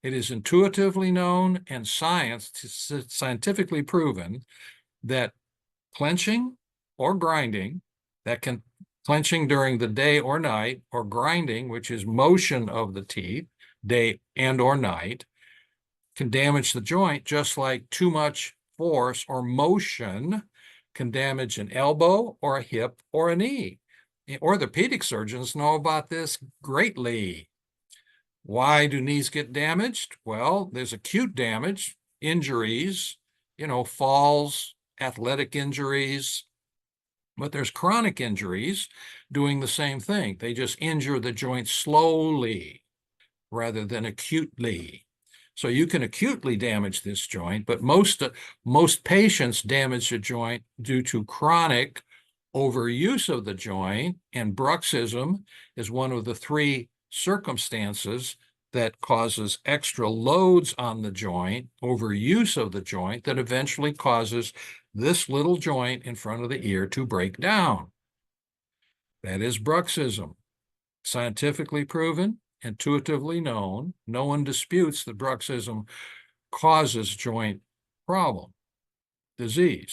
It is intuitively known and scientifically proven that clenching or grinding, clenching during the day or night, or grinding, which is motion of the teeth, day and or night, can damage the joint, just like too much force or motion can damage an elbow or a hip or a knee. Orthopedic surgeons know about this greatly. Why do knees get damaged? Well, there's acute damage, injuries, falls, athletic injuries, but there's chronic injuries doing the same thing. They just injure the joint slowly rather than acutely. So you can acutely damage this joint, but most patients damage the joint due to chronic overuse of the joint, and bruxism is one of the three circumstances that causes extra loads on the joint, overuse of the joint, that eventually causes this little joint in front of the ear to break down. That is bruxism. Scientifically proven, intuitively known. No one disputes that bruxism causes joint problem, disease.